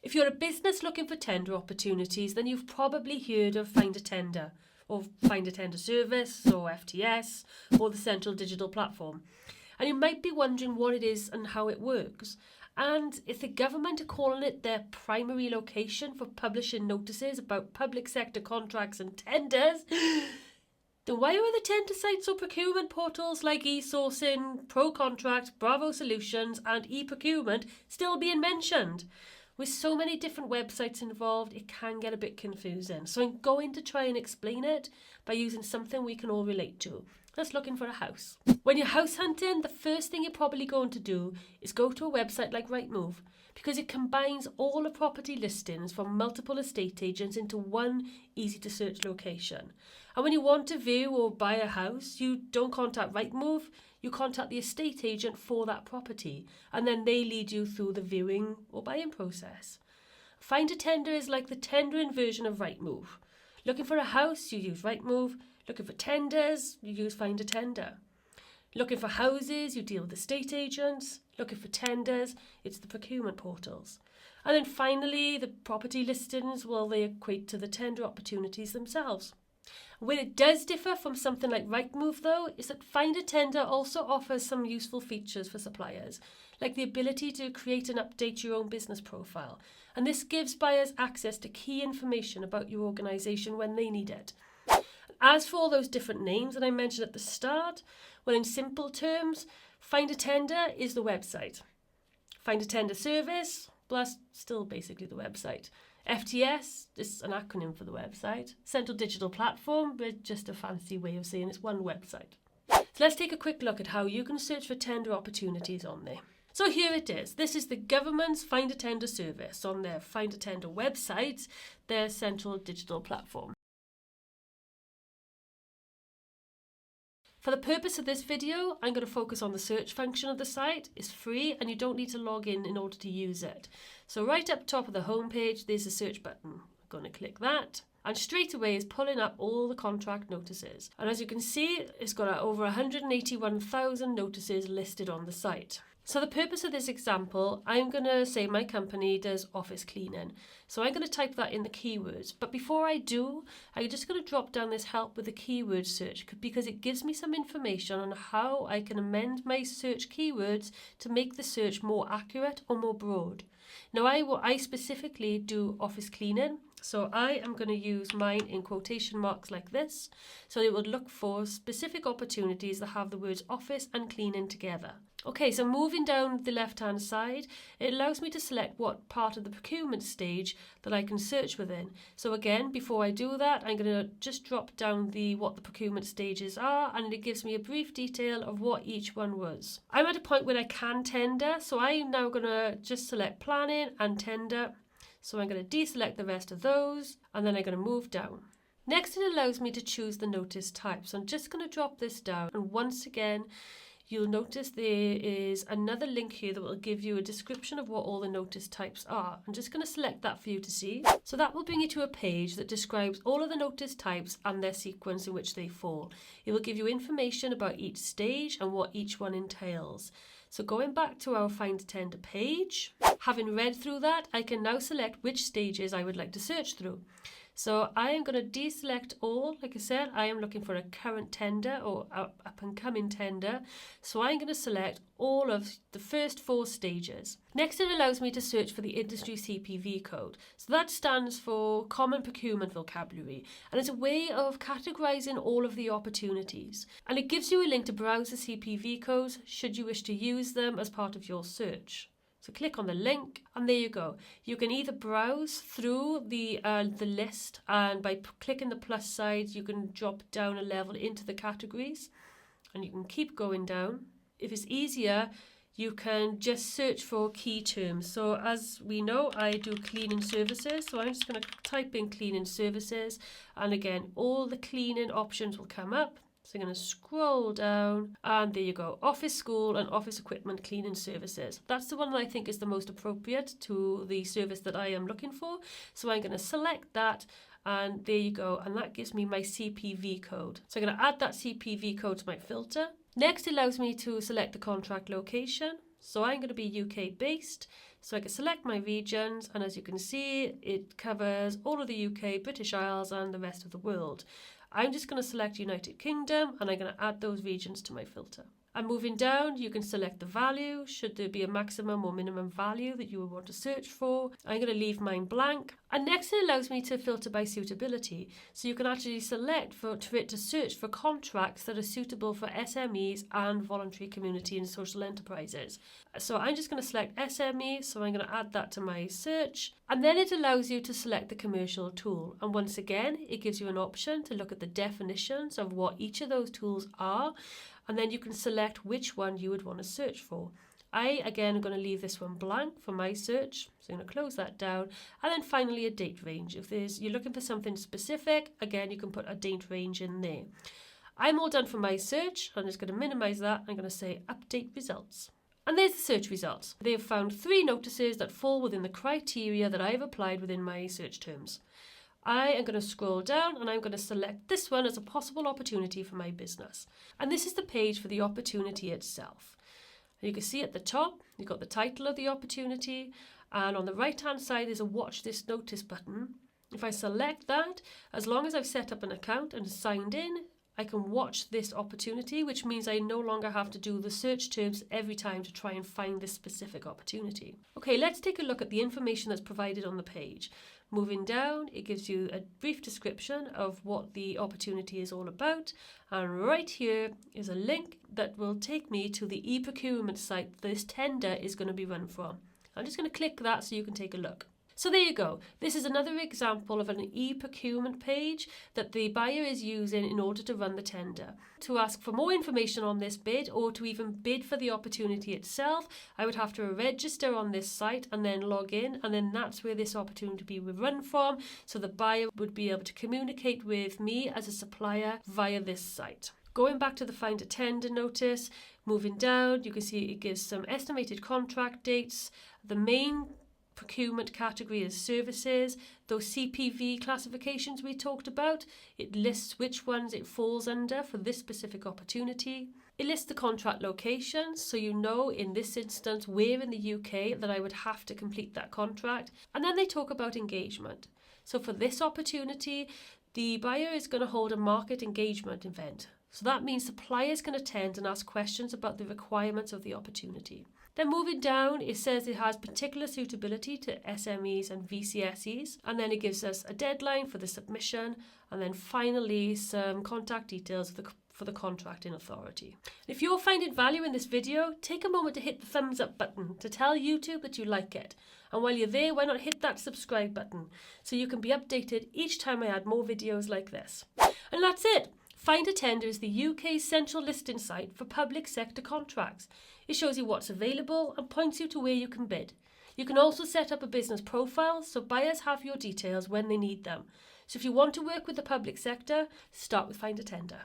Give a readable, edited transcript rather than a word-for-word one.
If you're a business looking for tender opportunities, then you've probably heard of Find a Tender, or Find a Tender Service, or FTS, or the Central Digital Platform. And you might be wondering what it is and how it works. And if the government are calling it their primary location for publishing notices about public sector contracts and tenders, then why are the tender sites or procurement portals like eSourcing, ProContract, Bravo Solutions and eProcurement still being mentioned? With so many different websites involved, it can get a bit confusing. So I'm going to try and explain it by using something we can all relate to. That's looking for a house. When you're house hunting, the first thing you're probably going to do is go to a website like Rightmove, because it combines all the property listings from multiple estate agents into one easy to search location. And when you want to view or buy a house, you don't contact Rightmove, you contact the estate agent for that property, and then they lead you through the viewing or buying process. Find a Tender is like the tendering version of Rightmove. Looking for a house, you use Rightmove. Looking for tenders, you use Find a Tender. Looking for houses, you deal with estate agents. Looking for tenders, it's the procurement portals. And then finally, the property listings, well, they equate to the tender opportunities themselves. Where it does differ from something like Rightmove, though, is that Find a Tender also offers some useful features for suppliers, like the ability to create and update your own business profile. And this gives buyers access to key information about your organisation when they need it. As for all those different names that I mentioned at the start, well, in simple terms, Find a Tender is the website. Find a Tender Service, plus still basically the website. FTS is an acronym for the website. Central Digital Platform, but just a fancy way of saying it's one website. So let's take a quick look at how you can search for tender opportunities on there. So here it is. This is the government's Find a Tender service on their Find a Tender website, their Central Digital Platform. For the purpose of this video, I'm going to focus on the search function of the site. It's free and you don't need to log in order to use it. So right up top of the homepage, there's a search button. I'm going to click that. And straight away it's pulling up all the contract notices. And as you can see, it's got over 181,000 notices listed on the site. So the purpose of this example, I'm going to say my company does office cleaning. So I'm going to type that in the keywords. But before I do, I'm just going to drop down this help with the keyword search because it gives me some information on how I can amend my search keywords to make the search more accurate or more broad. Now I specifically do office cleaning. So I am going to use mine in quotation marks like this. So it would look for specific opportunities that have the words office and cleaning together. Okay, so moving down the left-hand side, it allows me to select what part of the procurement stage that I can search within. So again, before I do that, I'm going to just drop down what the procurement stages are, and it gives me a brief detail of what each one was. I'm at a point where I can tender, so I'm now going to just select planning and tender. So I'm going to deselect the rest of those, and then I'm going to move down. Next, it allows me to choose the notice type. So I'm just going to drop this down, and once again, you'll notice there is another link here that will give you a description of what all the notice types are. I'm just going to select that for you to see. So that will bring you to a page that describes all of the notice types and their sequence in which they fall. It will give you information about each stage and what each one entails. So going back to our Find a Tender page, having read through that, I can now select which stages I would like to search through. So I am going to deselect all. Like I said, I am looking for a current tender or up and coming tender. So I'm going to select all of the first 4 stages. Next, it allows me to search for the industry CPV code. So that stands for Common Procurement Vocabulary, and it's a way of categorizing all of the opportunities. And it gives you a link to browse the CPV codes should you wish to use them as part of your search. So click on the link and there you go. You can either browse through the list, and by clicking the plus side you can drop down a level into the categories and you can keep going down. If it's easier, you can just search for key terms. So as we know, I do cleaning services. So I'm just going to type in cleaning services, and again, all the cleaning options will come up. So I'm going to scroll down and there you go, office, school and office equipment cleaning services. That's the one that I think is the most appropriate to the service that I am looking for. So I'm going to select that and there you go. And that gives me my CPV code. So I'm going to add that CPV code to my filter. Next, it allows me to select the contract location. So I'm going to be UK based. So I can select my regions, and as you can see, it covers all of the UK, British Isles, and the rest of the world. I'm just going to select United Kingdom, and I'm going to add those regions to my filter. And moving down, you can select the value, should there be a maximum or minimum value that you would want to search for. I'm going to leave mine blank. And next it allows me to filter by suitability. So you can actually select for it to search for contracts that are suitable for SMEs and voluntary community and social enterprises. So I'm just going to select SME, so I'm going to add that to my search. And then it allows you to select the commercial tool. And once again, it gives you an option to look at the definitions of what each of those tools are. And then you can select which one you would want to search for. I, again, am going to leave this one blank for my search. So I'm going to close that down. And then finally, a date range. If you're looking for something specific, again, you can put a date range in there. I'm all done for my search. I'm just going to minimize that. I'm going to say update results. And there's the search results. They have found 3 notices that fall within the criteria that I have applied within my search terms. I am going to scroll down and I'm going to select this one as a possible opportunity for my business. And this is the page for the opportunity itself. And you can see at the top, you've got the title of the opportunity, and on the right hand side is a watch this notice button. If I select that, as long as I've set up an account and signed in, I can watch this opportunity, which means I no longer have to do the search terms every time to try and find this specific opportunity. Okay, let's take a look at the information that's provided on the page. Moving down, it gives you a brief description of what the opportunity is all about. And right here is a link that will take me to the e-procurement site this tender is going to be run from. I'm just going to click that so you can take a look. So there you go. This is another example of an e-procurement page that the buyer is using in order to run the tender. To ask for more information on this bid or to even bid for the opportunity itself, I would have to register on this site and then log in, and then that's where this opportunity will run from. So the buyer would be able to communicate with me as a supplier via this site. Going back to the find a tender notice, moving down, you can see it gives some estimated contract dates. The main procurement category is services. Those CPV classifications we talked about, it lists which ones it falls under for this specific opportunity. It lists the contract locations, so you know in this instance where in the UK that I would have to complete that contract. And then they talk about engagement. So for this opportunity, the buyer is going to hold a market engagement event. So that means suppliers can attend and ask questions about the requirements of the opportunity. Then moving down, it says it has particular suitability to SMEs and VCSEs, and then it gives us a deadline for the submission, and then finally some contact details for the contracting authority. If you're finding value in this video, take a moment to hit the thumbs up button to tell YouTube that you like it. And while you're there, why not hit that subscribe button so you can be updated each time I add more videos like this. And that's it. Find a Tender is the UK's central listing site for public sector contracts. It shows you what's available and points you to where you can bid. You can also set up a business profile so buyers have your details when they need them. So if you want to work with the public sector, start with Find a Tender.